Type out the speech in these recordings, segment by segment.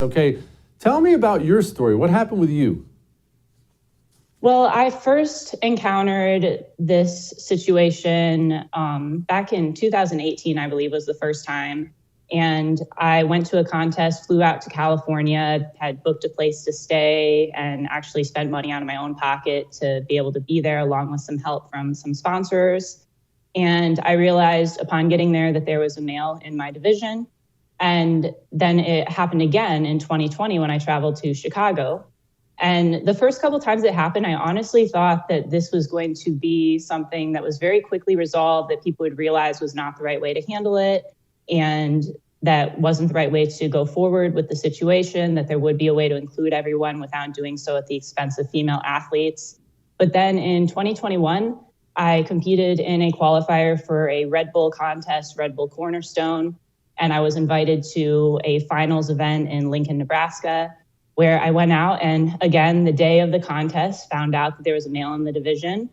Okay, tell me about your story. What happened with you? Well, I first encountered this situation back in 2018, I believe was the first time. And I went to a contest, flew out to California, had booked a place to stay, and actually spent money out of my own pocket to be able to be there, along with some help from some sponsors. And I realized upon getting there that there was a male in my division. And then it happened again in 2020 when I traveled to Chicago. And the first couple of times it happened, I honestly thought that this was going to be something that was very quickly resolved, that people would realize was not the right way to handle it, and that wasn't the right way to go forward with the situation, that there would be a way to include everyone without doing so at the expense of female athletes. But then in 2021, I competed in a qualifier for a Red Bull contest, Red Bull Cornerstone, and I was invited to a finals event in Lincoln, Nebraska, where I went out and, again, the day of the contest, found out that there was a male in the division.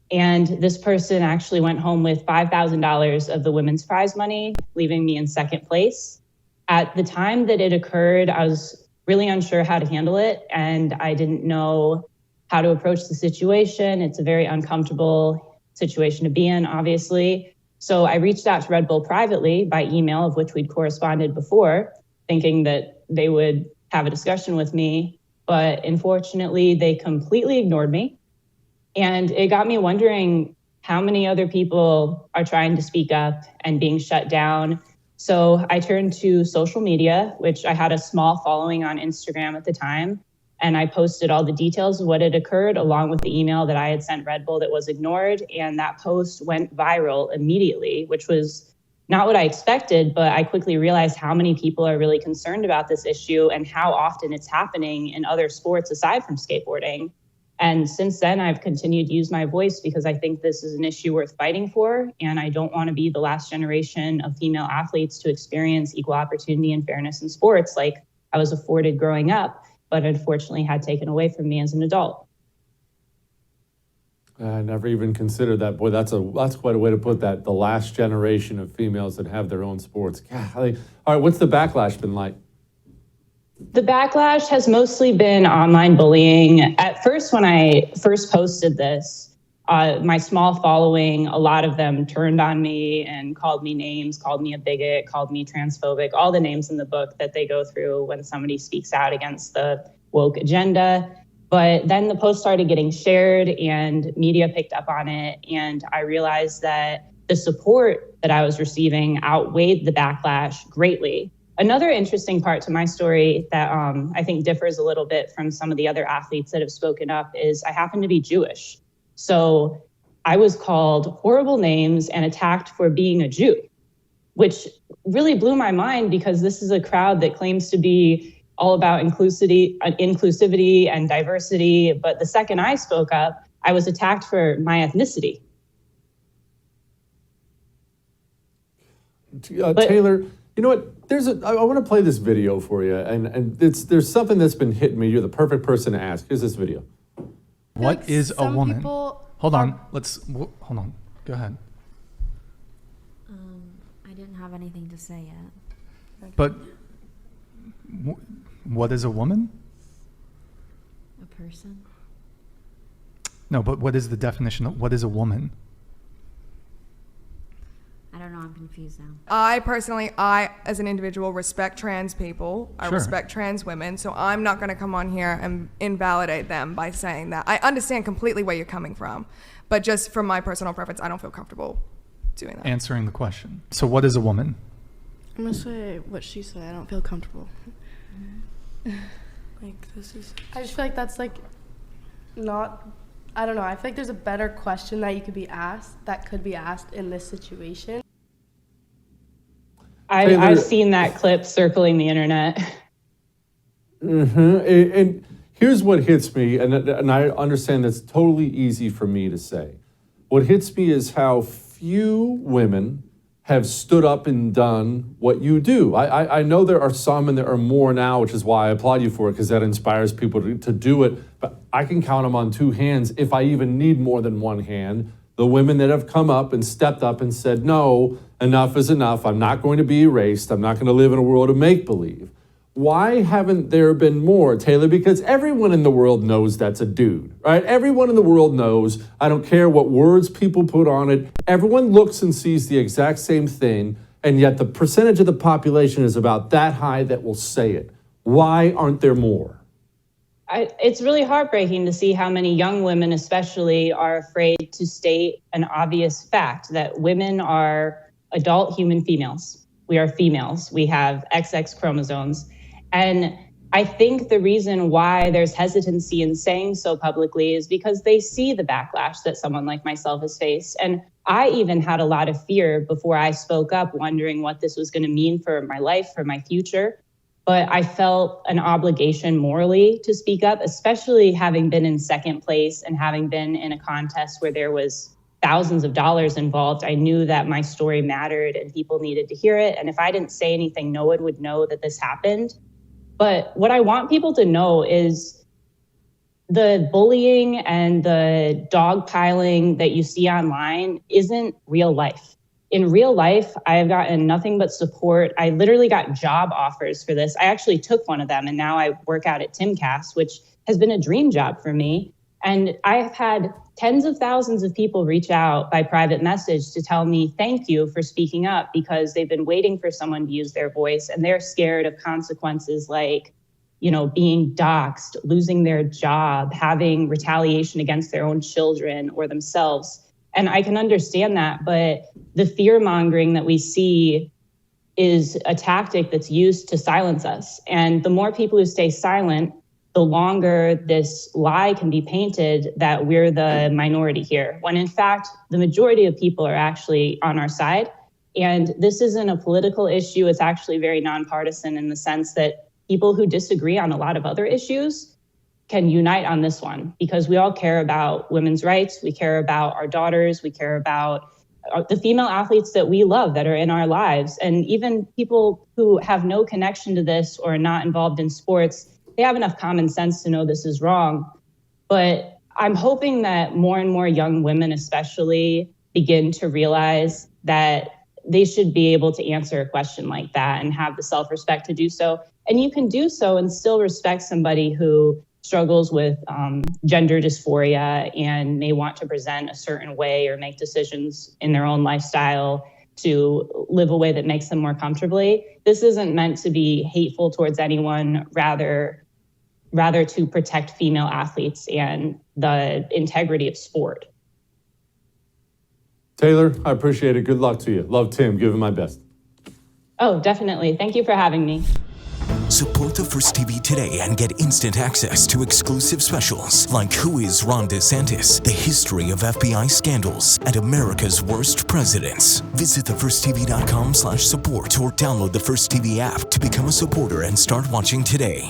And this person actually went home with $5,000 of the women's prize money, leaving me in second place. At the time that it occurred, I was really unsure how to handle it, and I didn't know how to approach the situation. It's a very uncomfortable situation to be in, obviously. So I reached out to Red Bull privately by email, of which we'd corresponded before, thinking that they would have a discussion with me, but unfortunately they completely ignored me. And it got me wondering how many other people are trying to speak up and being shut down. So I turned to social media, which I had a small following on Instagram at the time. And I posted all the details of what had occurred along with the email that I had sent Red Bull that was ignored. And that post went viral immediately, which was not what I expected, but I quickly realized how many people are really concerned about this issue and how often it's happening in other sports aside from skateboarding. And since then, I've continued to use my voice because I think this is an issue worth fighting for. And I don't want to be the last generation of female athletes to experience equal opportunity and fairness in sports like I was afforded growing up, but unfortunately had taken away from me as an adult. I never even considered that. Boy, that's quite a way to put that. The last generation of females that have their own sports. Golly. All right, what's the backlash been like? The backlash has mostly been online bullying. At first, when I first posted this, my small following, a lot of them turned on me and called me names, called me a bigot, called me transphobic, all the names in the book that they go through when somebody speaks out against the woke agenda. But then the post started getting shared and media picked up on it. And I realized that the support that I was receiving outweighed the backlash greatly. Another interesting part to my story that I think differs a little bit from some of the other athletes that have spoken up is I happen to be Jewish. So I was called horrible names and attacked for being a Jew, which really blew my mind because this is a crowd that claims to be all about inclusivity and diversity. But the second I spoke up, I was attacked for my ethnicity. Taylor, you know what? I want to play this video for you, and there's something that's been hitting me. You're the perfect person to ask. Here's this video. What is a woman? Hold on. Hold on. Go ahead. I didn't have anything to say yet. But what is a woman? A person. No, but what is the definition of what is a woman? I don't know, I'm confused now. I personally, as an individual, respect trans people. I respect trans women. So I'm not going to come on here and invalidate them by saying that. I understand completely where you're coming from. But just from my personal preference, I don't feel comfortable doing that. Answering the question. So what is a woman? I'm going to say what she said. I don't feel comfortable. I just feel like that's not... I don't know. I feel like there's a better question that could be asked in this situation. I've seen that clip circling the internet. Mm-hmm. And here's what hits me, and I understand that's totally easy for me to say. What hits me is how few women have stood up and done what you do. I know there are some and there are more now, which is why I applaud you for it, because that inspires people to do it. But I can count them on two hands, if I even need more than one hand, the women that have come up and stepped up and said, no, enough is enough. I'm not going to be erased. I'm not going to live in a world of make-believe. why haven't there been more, Taylor? Because everyone in the world knows that's a dude, right? Everyone in the world knows. I don't care what words people put on it. Everyone looks and sees the exact same thing, and yet the percentage of the population is about that high that will say it. Why aren't there more? It's really heartbreaking to see how many young women especially are afraid to state an obvious fact that women are adult human females. We are females. We have XX chromosomes. And I think the reason why there's hesitancy in saying so publicly is because they see the backlash that someone like myself has faced. And I even had a lot of fear before I spoke up, wondering what this was going to mean for my life, for my future. But I felt an obligation morally to speak up, especially having been in second place and having been in a contest where there was thousands of dollars involved. I knew that my story mattered and people needed to hear it. And if I didn't say anything, no one would know that this happened. But what I want people to know is the bullying and the dogpiling that you see online isn't real life. In real life, I have gotten nothing but support. I literally got job offers for this. I actually took one of them, and now I work out at Timcast, which has been a dream job for me. And I've had tens of thousands of people reach out by private message to tell me thank you for speaking up, because they've been waiting for someone to use their voice, and they're scared of consequences like, being doxxed, losing their job, having retaliation against their own children or themselves. And I can understand that, but the fear mongering that we see is a tactic that's used to silence us. And the more people who stay silent, the longer this lie can be painted that we're the minority here, when in fact, the majority of people are actually on our side. And this isn't a political issue. It's actually very nonpartisan in the sense that people who disagree on a lot of other issues can unite on this one, because we all care about women's rights. We care about our daughters. We care about the female athletes that we love that are in our lives. And even people who have no connection to this or are not involved in sports, they have enough common sense to know this is wrong. But I'm hoping that more and more young women especially begin to realize that they should be able to answer a question like that and have the self-respect to do so. And you can do so and still respect somebody who struggles with gender dysphoria and may want to present a certain way or make decisions in their own lifestyle to live a way that makes them more comfortably. This isn't meant to be hateful towards anyone, rather to protect female athletes and the integrity of sport. Taylor, I appreciate it. Good luck to you. Love Tim. Give him my best. Oh, definitely. Thank you for having me. Support the First TV today and get instant access to exclusive specials like Who is Ron DeSantis, the history of FBI scandals, and America's worst presidents. Visit thefirsttv.com/support or download the First TV app to become a supporter and start watching today.